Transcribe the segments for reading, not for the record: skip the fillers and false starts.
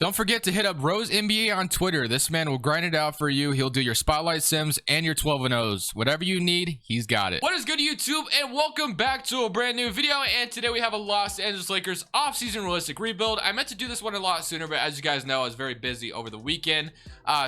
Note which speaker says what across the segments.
Speaker 1: Don't forget to hit up Rose NBA on Twitter. This man will grind it out for you. He'll do your spotlight sims and your 12 and O's. Whatever you need, he's got it. What is good, YouTube? And welcome back to a brand new video. And today we have a Los Angeles Lakers offseason realistic rebuild. I meant to do this one a lot sooner, but as you guys know, I was very busy over the weekend.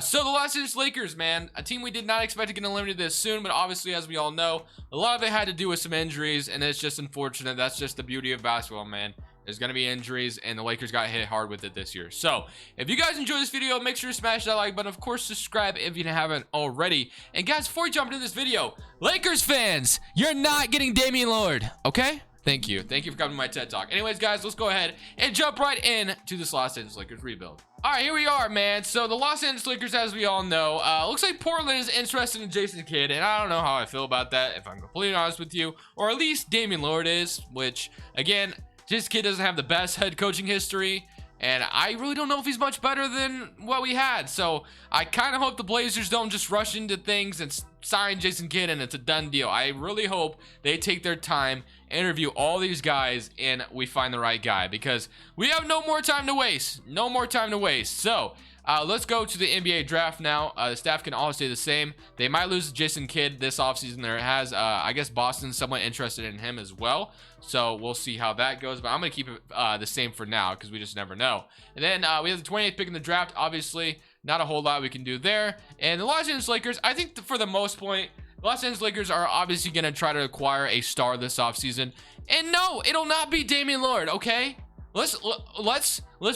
Speaker 1: So the Los Angeles Lakers, man, a team we did not expect to get eliminated this soon, but obviously, as we all know, a lot of it had to do with some injuries, and it's just unfortunate. That's just the beauty of basketball, man. There's going to be injuries, and the Lakers got hit hard with it this year. So, if you guys enjoyed this video, make sure to smash that like button. Of course, subscribe if you haven't already. And guys, before we jump into this video, Lakers fans, you're not getting Damian Lillard, okay? Thank you. Thank you for coming to my TED Talk. Anyways, guys, let's go ahead and jump right in to this Los Angeles Lakers rebuild. All right, here we are, man. So, the Los Angeles Lakers, as we all know, looks like Portland is interested in Jason Kidd, and I don't know how I feel about that, if I'm completely honest with you. Or at least Damian Lillard is, which, again, this kid doesn't have the best head coaching history, and I really don't know if he's much better than what we had. So I kind of hope the Blazers don't just rush into things and sign Jason Kidd and it's a done deal. I really hope they take their time, interview all these guys, and we find the right guy, because we have no more time to waste. No more time to waste. So let's go to the NBA draft now. The staff can all stay the same. They might lose Jason Kidd this offseason. There has, I guess, Boston's somewhat interested in him as well. So we'll see how that goes. But I'm going to keep it the same for now, because we just never know. And then we have the 28th pick in the draft. Obviously, not a whole lot we can do there. And the Los Angeles Lakers, I think for the most point, the Los Angeles Lakers are obviously going to try to acquire a star this offseason. And no, it'll not be Damian Lillard, okay? Let's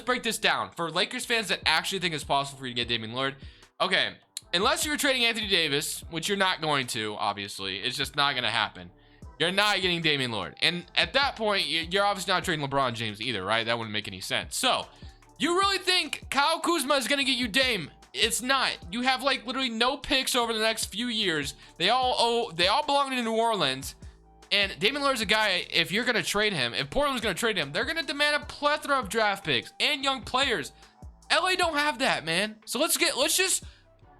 Speaker 1: break this down for Lakers fans that actually think it's possible for you to get Damian Lillard. Okay, unless you're trading Anthony Davis, which you're not going to, obviously, it's just not going to happen. You're not getting Damian Lillard, and at that point, you're obviously not trading LeBron James either, right? That wouldn't make any sense. So, you really think Kyle Kuzma is going to get you Dame? It's not. You have like literally no picks over the next few years. They all belong to New Orleans. And Damian Lillard's a guy, if you're going to trade him, if Portland's going to trade him, they're going to demand a plethora of draft picks and young players. LA don't have that, man. So let's just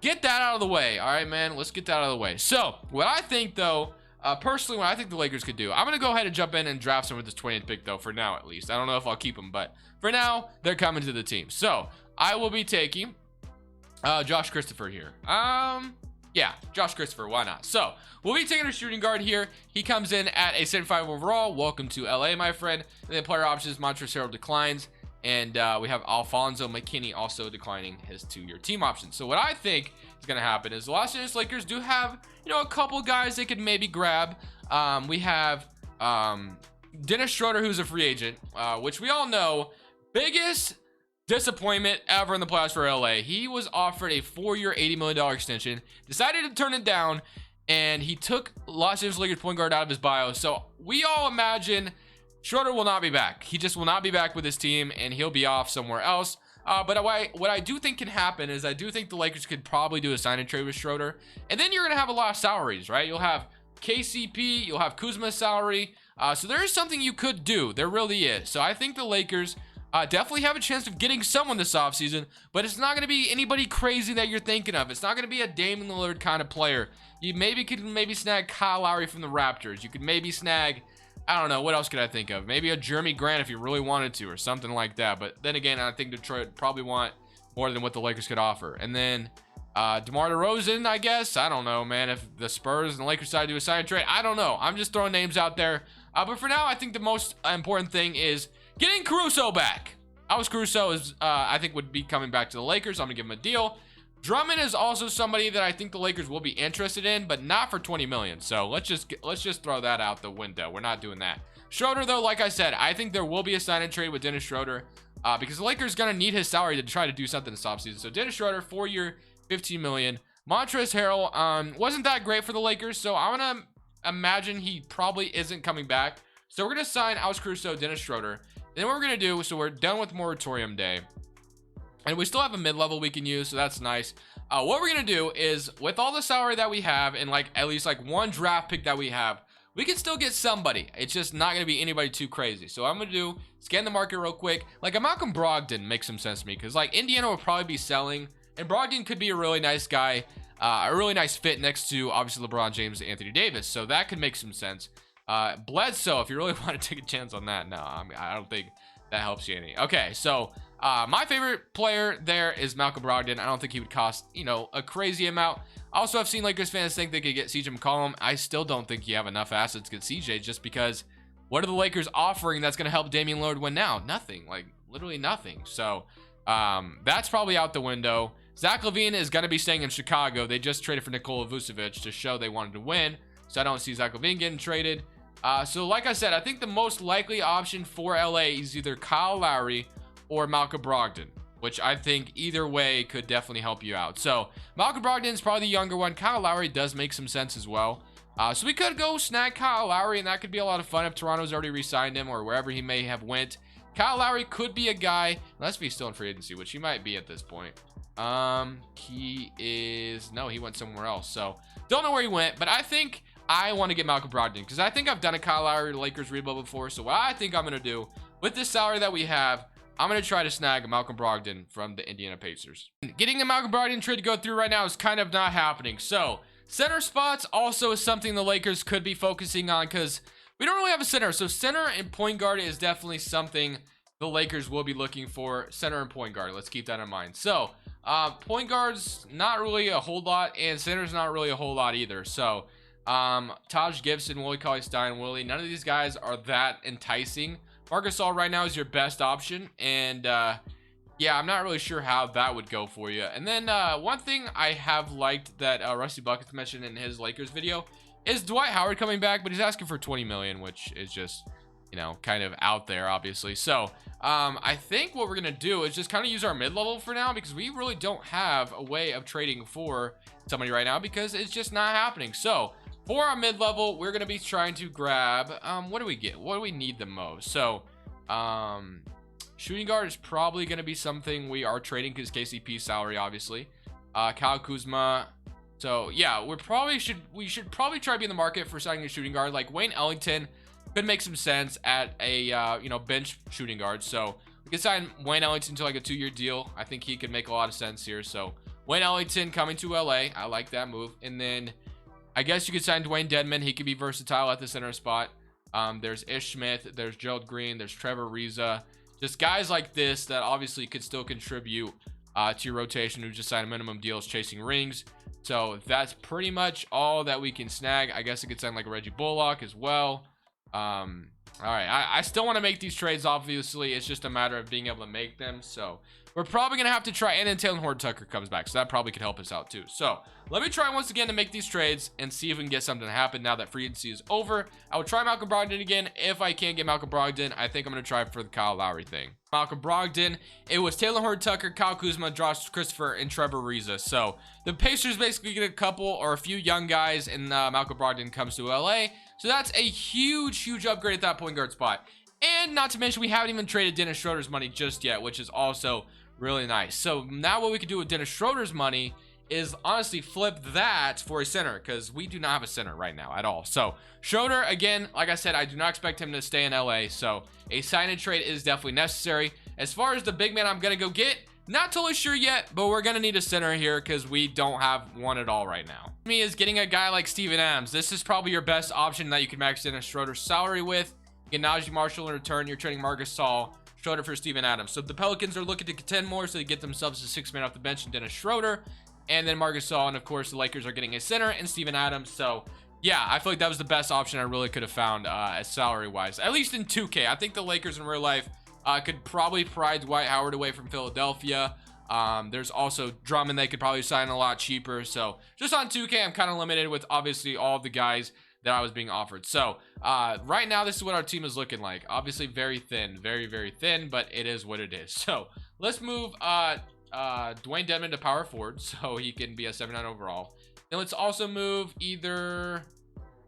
Speaker 1: get that out of the way. All right, man, let's get that out of the way. So what I think, though, personally, what I think the Lakers could do, I'm going to go ahead and jump in and draft some with this 20th pick, though, for now at least. I don't know if I'll keep them, but for now, they're coming to the team. So I will be taking Josh Christopher here. Yeah, Josh Christopher, why not? So, we'll be taking a shooting guard here. He comes in at a 75 overall. Welcome to LA, my friend. And then player options, Montrezl Harrell declines. And we have Alfonso McKinney also declining his 2-year team option. So, what I think is going to happen is the Los Angeles Lakers do have, you know, a couple guys they could maybe grab. We have Dennis Schroeder, who's a free agent, which we all know, biggest disappointment ever in the playoffs for LA. He was offered a 4-year, $80 million extension, decided to turn it down, and he took Los Angeles Lakers point guard out of his bio. So we all imagine Schroeder will not be back. He just will not be back with his team, and he'll be off somewhere else. But what I do think can happen is I do think the Lakers could probably do a sign and trade with Schroeder, and then you're going to have a lot of salaries, right? You'll have KCP, you'll have Kuzma's salary. So there is something you could do. There really is. So I think the Lakers definitely have a chance of getting someone this offseason, but it's not going to be anybody crazy that you're thinking of. It's not going to be a Damian Lillard kind of player. You could snag Kyle Lowry from the Raptors. You could maybe snag, I don't know, what else could I think of? Maybe a Jeremy Grant if you really wanted to, or something like that. But then again, I think Detroit probably want more than what the Lakers could offer. And then DeMar DeRozan, I guess. I don't know, man. If the Spurs and the Lakers decide to do a sign and trade, I don't know. I'm just throwing names out there. But for now, I think the most important thing is getting Caruso back. Alex Caruso is, I think, would be coming back to the Lakers. I'm gonna give him a deal. Drummond is also somebody that I think the Lakers will be interested in, but not for $20 million. So let's just throw that out the window. We're not doing that. Schroeder, though, like I said, I think there will be a sign and trade with Dennis Schroeder, because the Lakers gonna need his salary to try to do something this offseason. So Dennis Schroeder, 4-year, $15 million. Montrezl Harrell wasn't that great for the Lakers, so I'm gonna imagine he probably isn't coming back. So we're gonna sign Alex Caruso, Dennis Schroeder. Then what we're going to do, so we're done with moratorium day, and we still have a mid-level we can use, so that's nice. What we're going to do is, with all the salary that we have, and like at least like one draft pick that we have, we can still get somebody. It's just not going to be anybody too crazy. So what I'm going to do, scan the market real quick. Like a Malcolm Brogdon makes some sense to me, because like Indiana will probably be selling, and Brogdon could be a really nice guy, a really nice fit next to obviously LeBron James and Anthony Davis. So that could make some sense. Bledsoe, if you really want to take a chance on that, no, I don't think that helps you any. Okay, so My favorite player there is Malcolm Brogdon. I don't think he would cost, a crazy amount. Also, I've seen Lakers fans think they could get CJ McCollum. I still don't think you have enough assets to get CJ, just because what are the Lakers offering that's going to help Damian Lillard win now? Nothing. Like, literally nothing. So, that's probably out the window. Zach LaVine is going to be staying in Chicago. They just traded for Nikola Vucevic to show they wanted to win. So I don't see Zach LaVine getting traded. So like I said, I think the most likely option for LA is either Kyle Lowry or Malcolm Brogdon, which I think either way could definitely help you out. So Malcolm Brogdon is probably the younger one. Kyle Lowry does make some sense as well. So we could go snag Kyle Lowry, and that could be a lot of fun if Toronto's already re-signed him or wherever he may have went. Kyle Lowry could be a guy, unless he's still in free agency, which he might be at this point. He went somewhere else. So don't know where he went, but I think I want to get Malcolm Brogdon because I think I've done a Kyle Lowry Lakers rebuild before. So what I think I'm going to do with this salary that we have, I'm going to try to snag Malcolm Brogdon from the Indiana Pacers. Getting the Malcolm Brogdon trade to go through right now is kind of not happening. So center spots also is something the Lakers could be focusing on because we don't really have a center. So center and point guard is definitely something the Lakers will be looking for. Center and point guard. Let's keep that in mind. So point guard's not really a whole lot, and center's not really a whole lot either. So Taj Gibson, Willie Cauley-Stein, Willie, none of these guys are that enticing. Marc Gasol right now is your best option, and yeah, I'm not really sure how that would go for you. And then one thing I have liked that Rusty Buckets mentioned in his Lakers video is Dwight Howard coming back, but he's asking for 20 million, which is just, kind of out there, obviously. So I think what we're gonna do is just kind of use our mid-level for now, because we really don't have a way of trading for somebody right now because it's just not happening. So for our mid-level, we're gonna be trying to grab what do we get? What do we need the most? So shooting guard is probably gonna be something we are trading because KCP's salary, obviously. Kyle Kuzma. So yeah, we should probably try to be in the market for signing a shooting guard. Like Wayne Ellington could make some sense at a bench shooting guard. So we could sign Wayne Ellington to like a 2-year deal. I think he could make a lot of sense here. So Wayne Ellington coming to LA, I like that move. And then I guess you could sign Dwayne Dedmon. He could be versatile at the center spot. There's Ish Smith, there's Gerald Green, there's Trevor Ariza. Just guys like this that obviously could still contribute to your rotation who just signed minimum deals chasing rings. So that's pretty much all that we can snag. I guess it could sign like a Reggie Bullock as well. All right, I still want to make these trades. Obviously, it's just a matter of being able to make them. So we're probably gonna have to try, and then Taylor Horton-Tucker comes back, so that probably could help us out too. So let me try once again to make these trades and see if we can get something to happen now that free agency is over. I will try Malcolm Brogdon again. If I can't get Malcolm Brogdon, I think I'm gonna try for the Kyle Lowry thing. Malcolm Brogdon, it was Taylor Horton-Tucker, Kyle Kuzma, Josh Christopher, and Trevor Ariza. So the Pacers basically get a couple or a few young guys, and Malcolm Brogdon comes to LA. So that's a huge upgrade at that point guard spot. And not to mention, we haven't even traded Dennis Schroeder's money just yet, which is also really nice. So now what we could do with Dennis Schroeder's money is honestly flip that for a center, because we do not have a center right now at all. So Schroeder, again, like I said, I do not expect him to stay in LA. So a sign and trade is definitely necessary. As far as the big man I'm going to go get, not totally sure yet, but we're going to need a center here because we don't have one at all right now. Me is getting a guy like Steven Adams. This is probably your best option that you can max Dennis Schroeder's salary with. You get Najee Marshall in return. You're trading Marc Gasol, Schroeder for Steven Adams. So the Pelicans are looking to contend more, so they get themselves a 6-man off the bench and Dennis Schroeder, and then Marc Gasol, and of course the Lakers are getting a center and Steven Adams. So yeah, I feel like that was the best option I really could have found as salary wise, at least in 2K. I think the Lakers in real life could probably pry Dwight Howard away from Philadelphia. There's also Drummond they could probably sign a lot cheaper. So just on 2K, I'm kind of limited with obviously all of the guys that I was being offered. So right now, this is what our team is looking like. Obviously very thin, very thin, but it is what it is. So let's move Dwayne Dedmon to power forward so he can be a 79 overall. Then let's also move either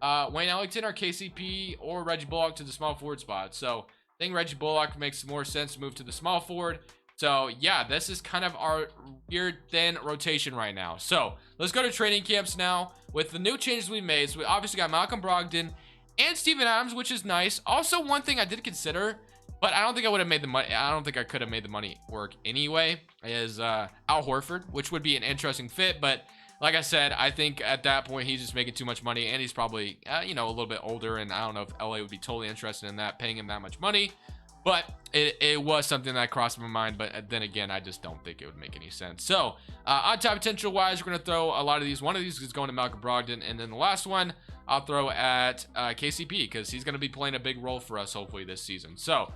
Speaker 1: Wayne Ellington or KCP or Reggie Bullock to the small forward spot. So I think Reggie Bullock makes more sense to move to the small forward. So yeah, this is kind of our weird thin rotation right now. So let's go to training camps now with the new changes we made. So we obviously got Malcolm Brogdon and Steven Adams, which is nice. Also, one thing I did consider, but I don't think I would have made the money. I don't think I could have made the money work anyway, is Al Horford, which would be an interesting fit. But like I said, I think at that point he's just making too much money, and he's probably a little bit older, and I don't know if LA would be totally interested in that, paying him that much money. But it was something that crossed my mind, but then again, I just don't think it would make any sense. So on top potential wise, we're going to throw a lot of these. One of these is going to Malcolm Brogdon, and then the last one I'll throw at KCP, because he's going to be playing a big role for us hopefully this season. So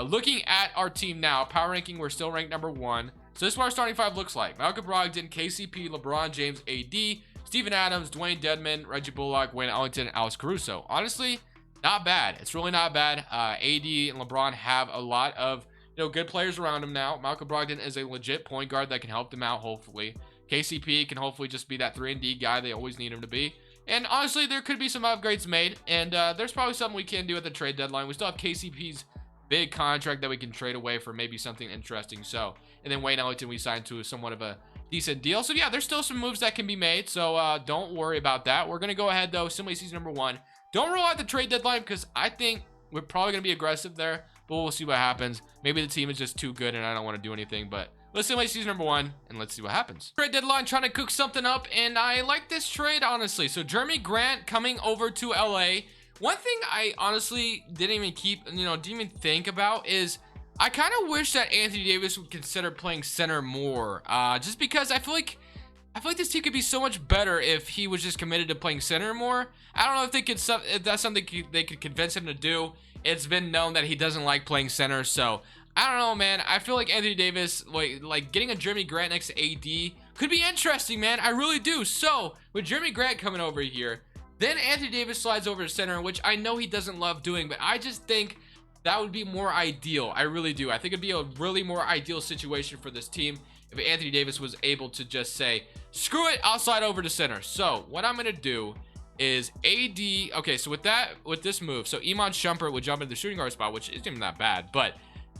Speaker 1: looking at our team now, power ranking, we're still ranked #1. So this is what our starting five looks like: Malcolm Brogdon, KCP, LeBron James, AD, Steven Adams, Dwayne Dedmon, Reggie Bullock, Wayne Ellington, Alex Caruso. Honestly, not bad. It's really not bad. AD and LeBron have a lot of good players around him now. Malcolm Brogdon is a legit point guard that can help them out hopefully. KCP can hopefully just be that 3-and-D guy they always need him to be. And honestly, there could be some upgrades made, and there's probably something we can do at the trade deadline. We still have KCP's big contract that we can trade away for maybe something interesting. So, and then Wayne Ellington we signed to somewhat of a decent deal. So yeah, there's still some moves that can be made. So don't worry about that. We're gonna go ahead though, simulate season #1. Don't rule out the trade deadline, because I think we're probably gonna be aggressive there, but we'll see what happens. Maybe the team is just too good and I don't want to do anything, but let's simulate season #1 and let's see what happens. Trade deadline, trying to cook something up, and I like this trade honestly. So Jeremy Grant coming over to LA. One thing I honestly didn't even think about is I kind of wish that Anthony Davis would consider playing center more, just because I feel like this team could be so much better if he was just committed to playing center more. I don't know if that's something they could convince him to do. It's been known that he doesn't like playing center, so I don't know, man. I feel like Anthony Davis, like getting a Jeremy Grant next to AD could be interesting, man. I really do. So with Jeremy Grant coming over here, then Anthony Davis slides over to center, which I know he doesn't love doing, but I just think that would be more ideal. I really do. I think it'd be a really more ideal situation for this team if Anthony Davis was able to just say, screw it, I'll slide over to center. So what I'm going to do is AD. Okay, so with this move, so Iman Shumpert would jump into the shooting guard spot, which isn't even that bad, but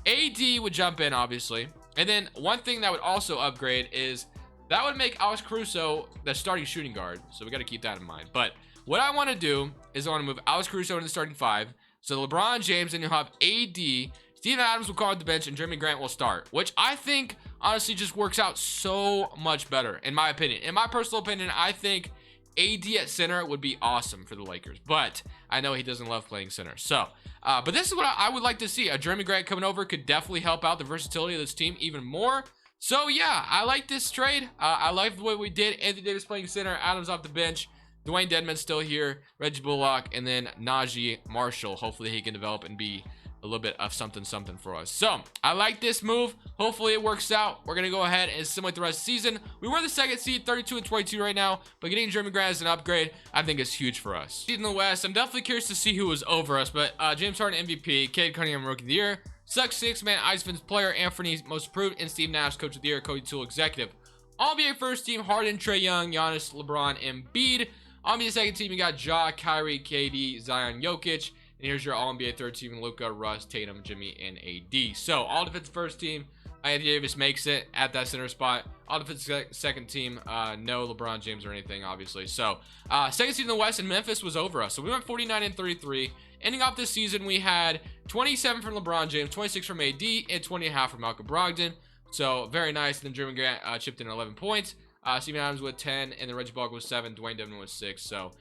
Speaker 1: AD would jump in, obviously. And then one thing that would also upgrade is that would make Alex Caruso the starting shooting guard. So we got to keep that in mind. But what I want to do is I want to move Alex Caruso into the starting five. So LeBron James, and you'll have AD. Steven Adams will call at the bench, and Jeremy Grant will start, which I think honestly just works out so much better, in my opinion. In my personal opinion, I think AD at center would be awesome for the Lakers, but I know he doesn't love playing center. So, but this is what I would like to see. A Jeremy Grant coming over could definitely help out the versatility of this team even more. So yeah, I like this trade. I like the way we did. Anthony Davis playing center, Adams off the bench, Dwayne Dedmon still here, Reggie Bullock, and then Najee Marshall. Hopefully he can develop and be a little bit of something for us. So I like this move. Hopefully it works out. We're gonna go ahead and simulate the rest of the season. We were the second seed, 32-22 right now, but getting Jeremy Grant as an upgrade, I think is huge for us. In the West, I'm definitely curious to see who was over us, but James Harden MVP, Cade Cunningham Rookie of the Year, Sucks Six-Man Iceman's Player, Anthony Most Improved, and Steve Nash Coach of the Year, Cody Toole Executive. All-NBA first team, Harden, Trae Young, Giannis, LeBron, Embiid. On-NBA second team, you got Ja, Kyrie, KD, Zion, Jokic. And here's your All-NBA third team, Luka, Russ, Tatum, Jimmy, and AD. So all defensive first team, Anthony Davis makes it at that center spot. All defensive second team, no LeBron James or anything, obviously. So second seed in the West, and Memphis was over us. So we went 49-33. Ending off this season, we had 27 from LeBron James, 26 from AD, and 20.5 from Malcolm Brogdon. So very nice. And then Jeremy Grant chipped in 11 points. Steven Adams with 10, and then Reggie Bullock was 7, Dwayne Dedmon was 6. So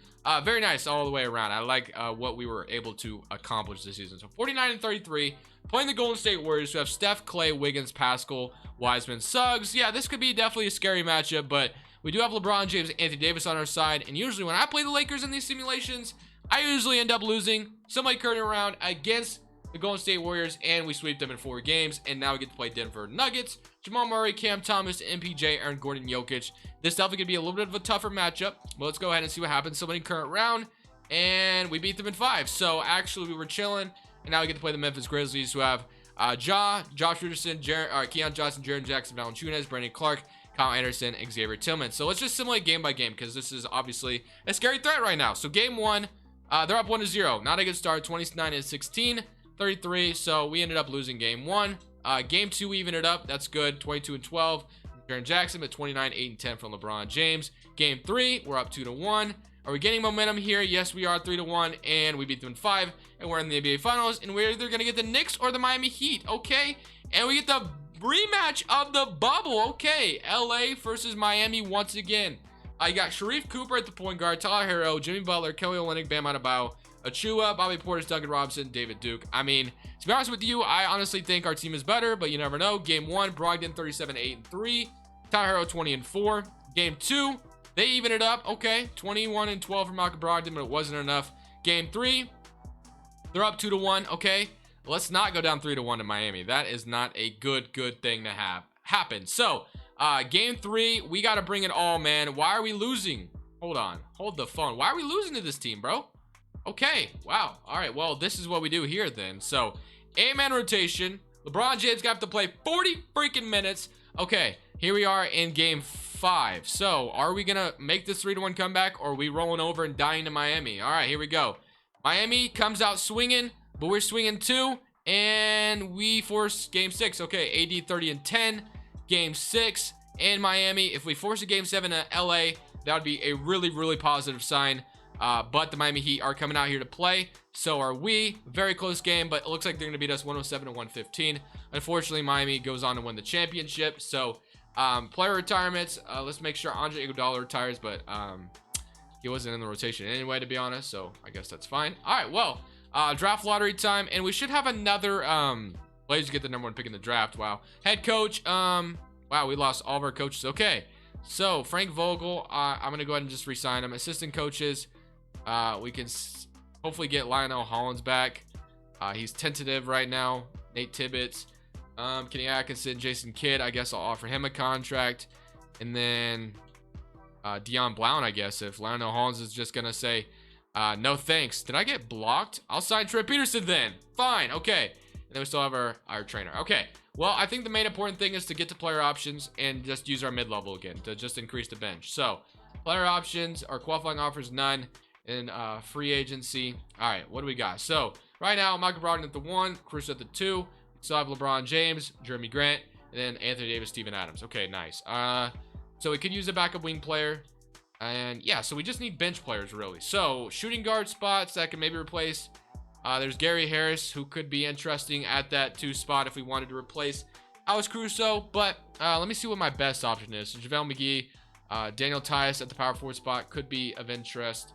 Speaker 1: very nice all the way around. I like what we were able to accomplish this season. So 49-33, playing the Golden State Warriors, who have Steph, Clay, Wiggins, Pascal, Wiseman, Suggs. Yeah, this could be definitely a scary matchup, but we do have LeBron James and Anthony Davis on our side. And usually when I play the Lakers in these simulations, I usually end up losing. Somebody turning around against the Golden State Warriors, and we sweep them in 4 games. And now we get to play Denver Nuggets, Jamal Murray, Cam Thomas, MPJ, Aaron Gordon, Jokic. This definitely could be a little bit of a tougher matchup, but let's go ahead and see what happens. Somebody current round, and we beat them in 5. So actually we were chilling, and now we get to play the Memphis Grizzlies, who have Josh Richardson, Keon Johnson, Jaren Jackson, Valanciunas, Brandon Clark, Kyle Anderson, Xavier Tillman. So let's just simulate game by game, because this is obviously a scary threat right now. So game 1, they're up 1-0. Not a good start, 29-16. 33, so we ended up losing game 1. Game 2, we evened it up. That's good. 22-12. Jaren Jackson, but 29, 8, and 10 from LeBron James. Game 3, we're up 2-1. Are we getting momentum here? Yes, we are. 3-1, and we beat them in 5, and we're in the NBA Finals, and we're either gonna get the Knicks or the Miami Heat. Okay, and we get the rematch of the bubble. Okay, LA versus Miami once again. I got Sharif Cooper at the point guard, Tyler Hero, Jimmy Butler, Kelly Olynyk, Bam Adebayo, Achua, Bobby Portis, Duncan Robinson, David Duke. I mean, to be honest with you, I honestly think our team is better, but you never know. Game 1, Brogdon 37-8-3, Tyler Hero 20-4. Game 2, they even it up. Okay, 21-12 for Malcolm Brogdon, but it wasn't enough. Game 3, they're up 2-1. Okay, let's not go down 3-1 to Miami. That is not a good thing to have happen. So, game 3, we got to bring it all, man. Why are we losing? Hold on, hold the phone. Why are we losing to this team, bro? Okay, wow. All right, well, this is what we do here then. So, 8-man rotation. LeBron James got to play 40 freaking minutes. Okay, here we are in game 5. So, are we going to make this 3-1 comeback, or are we rolling over and dying to Miami? All right, here we go. Miami comes out swinging, but we're swinging too, and we force game 6. Okay, AD 30-10, game 6 in Miami. If we force a game 7 at LA, that would be a really positive sign. But the Miami Heat are coming out here to play. So are we. Very close game, but it looks like they're going to beat us 107-115. Unfortunately, Miami goes on to win the championship. So, player retirements. Let's make sure Andre Iguodala retires, but he wasn't in the rotation anyway, to be honest. So, I guess that's fine. All right, well, draft lottery time. And we should have another Blazers get the #1 pick in the draft. Wow. Head coach. Wow, we lost all of our coaches. Okay. So, Frank Vogel, I'm going to go ahead and just re-sign him. Assistant coaches. We can hopefully get Lionel Hollins back. He's tentative right now. Nate Tibbetts, Kenny Atkinson, Jason Kidd. I guess I'll offer him a contract. And then Dion Blount, I guess, if Lionel Hollins is just going to say, no thanks. Did I get blocked? I'll sign Trey Peterson then. Fine. Okay. And then we still have our trainer. Okay. Well, I think the main important thing is to get to player options and just use our mid-level again to just increase the bench. So, player options, our qualifying offers, none. In free agency. All right, what do we got? So right now, Michael Brogdon at the 1, Cruz at the 2. We still have LeBron James, Jeremy Grant, and then Anthony Davis, Steven Adams. Okay, nice. So we could use a backup wing player, and yeah, so we just need bench players really. So shooting guard spots that can maybe replace. There's Gary Harris, who could be interesting at that 2 spot if we wanted to replace Alex Caruso. But let me see what my best option is. So JaVale McGee, Daniel Tice at the power forward spot could be of interest.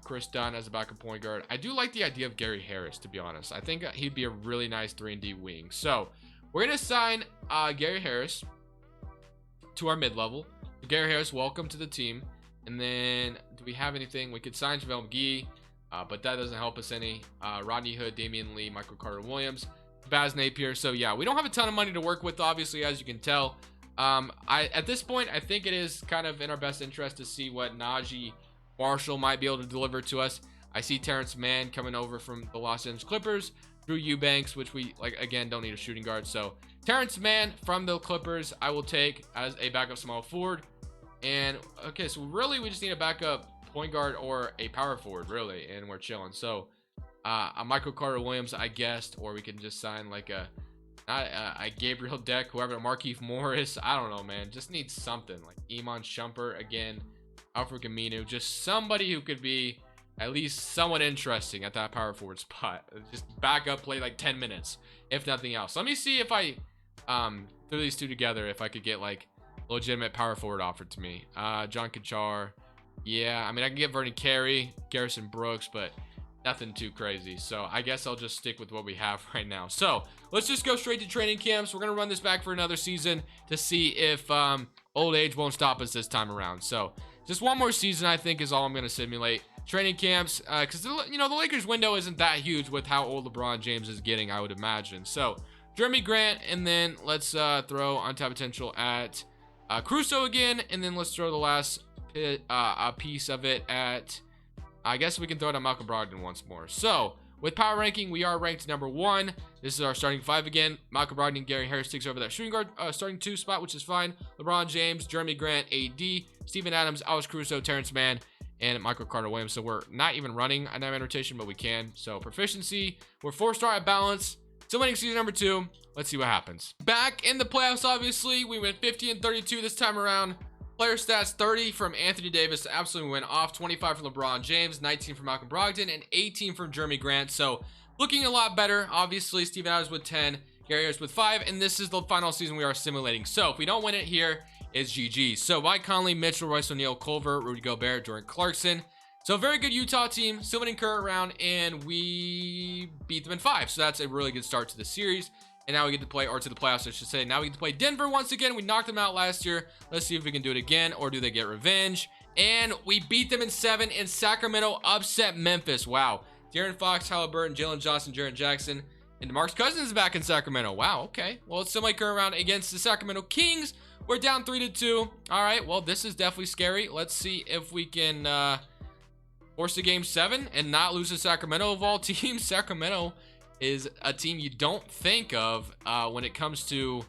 Speaker 1: Chris Dunn as a backup point guard. I do like the idea of Gary Harris, to be honest. I think he'd be a really nice 3-and-D wing. So we're gonna sign Gary Harris to our mid-level. Gary Harris, welcome to the team. And then do we have anything? We could sign JaVale McGee, but that doesn't help us any. Rodney Hood, Damian Lee, Michael Carter Williams, Baz Napier. So yeah, we don't have a ton of money to work with, obviously, as you can tell. At this point, I think it is kind of in our best interest to see what Najee Marshall might be able to deliver to us. I see Terrence Mann coming over from the Los Angeles Clippers. Drew Eubanks, which we, like, again, don't need a shooting guard. So, Terrence Mann from the Clippers, I will take as a backup small forward. And, okay, so really we just need a backup point guard or a power forward, really, and we're chilling. So, a Michael Carter Williams, I guessed, or we can just sign, like, a Gabriel Deck, whoever, Markieff Morris. I don't know, man. Just need something. Like, Iman Shumpert, again. Alfred Camino, just somebody who could be at least somewhat interesting at that power forward spot. Just back up, play like 10 minutes, if nothing else. Let me see if I threw these two together, if I could get like legitimate power forward offered to me. John Kachar. Yeah, I mean, I can get Vernon Carey, Garrison Brooks, but nothing too crazy. So I guess I'll just stick with what we have right now. So let's just go straight to training camps. We're going to run this back for another season to see if old age won't stop us this time around. So just one more season, I think, is all I'm going to simulate. Training camps, because, the Lakers window isn't that huge with how old LeBron James is getting, I would imagine. So, Jeremy Grant, and then let's throw on-top potential at Caruso again, and then let's throw the last piece of it at, I guess we can throw it at Malcolm Brogdon once more. So, with power ranking, we are ranked #1. This is our starting 5 again. Malcolm Brogdon, Gary Harris takes over that shooting guard starting 2 spot, which is fine. LeBron James, Jeremy Grant, AD, Steven Adams, Alex Caruso, Terrence Mann, and Michael Carter Williams. So we're not even running a 9-man rotation, but we can. So proficiency, we're 4-star at balance. Still winning season #2. Let's see what happens. Back in the playoffs, obviously, we went 50-32 this time around. Player stats, 30 from Anthony Davis, absolutely went off. 25 from LeBron James, 19 from Malcolm Brogdon, and 18 from Jeremy Grant. So looking a lot better. Obviously, Steven Adams with 10, Gary Harris with 5, and this is the final season we are simulating. So if we don't win it here, it's GG. So Mike Conley, Mitchell, Royce O'Neal, Culver, Rudy Gobert, Jordan Clarkson, So very good Utah team, still winning current round, and we beat them in 5. So that's a really good start to the series. And now we get to play, or to the playoffs, I should say. Now we get to play Denver once again. We knocked them out last year. Let's see if we can do it again, or do they get revenge? And we beat them in 7, and Sacramento upset Memphis. Wow. De'Aaron Fox, Halliburton, Jalen Johnson, Jaren Jackson, and DeMarcus Cousins is back in Sacramento. Wow, okay. Well, it's still my current round against the Sacramento Kings. We're down 3-2. All right, well, this is definitely scary. Let's see if we can force a game 7 and not lose to Sacramento of all teams. Sacramento is a team you don't think of when it comes to,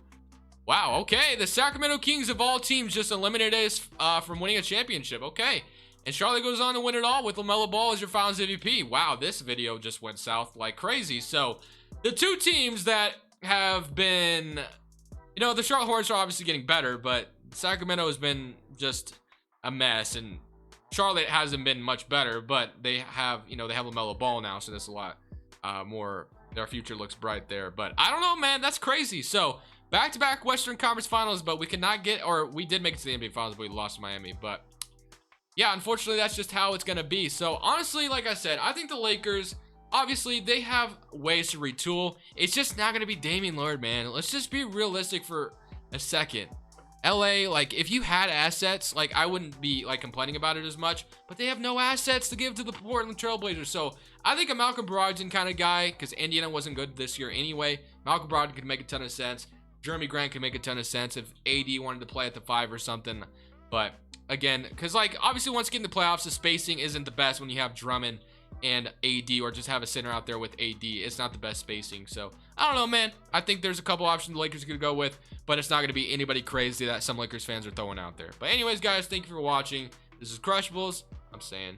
Speaker 1: wow, okay, the Sacramento Kings of all teams just eliminated us from winning a championship. Okay, and Charlotte goes on to win it all with LaMelo Ball as your finals MVP. Wow, this video just went south like crazy. So the two teams that have been, you know, the Charlotte Hornets are obviously getting better, but Sacramento has been just a mess, and Charlotte hasn't been much better, but they have, you know, they have LaMelo Ball now, so that's a lot more. Their future looks bright there, but I don't know, man. That's crazy. So back-to-back Western Conference Finals, but we could not get, or we did make it to the NBA Finals, but we lost to Miami. But yeah, unfortunately, that's just how it's gonna be. So honestly, like I said, I think the Lakers, obviously, they have ways to retool. It's just not gonna be Damian Lillard, man. Let's just be realistic for a second. LA, like, if you had assets, like, I wouldn't be like complaining about it as much, but they have no assets to give to the Portland Trailblazers. So I think a Malcolm Brogdon kind of guy, because Indiana wasn't good this year anyway. Malcolm Brogdon could make a ton of sense. Jeremy Grant could make a ton of sense if AD wanted to play at the 5 or something. But again, because like obviously once you get in the playoffs, the spacing isn't the best when you have Drummond and AD, or just have a center out there with AD. It's not the best spacing. So I don't know, man. I think there's a couple options the Lakers could go with, but it's not going to be anybody crazy that some Lakers fans are throwing out there. But anyways, guys, thank you for watching. This is Crushables. I'm saying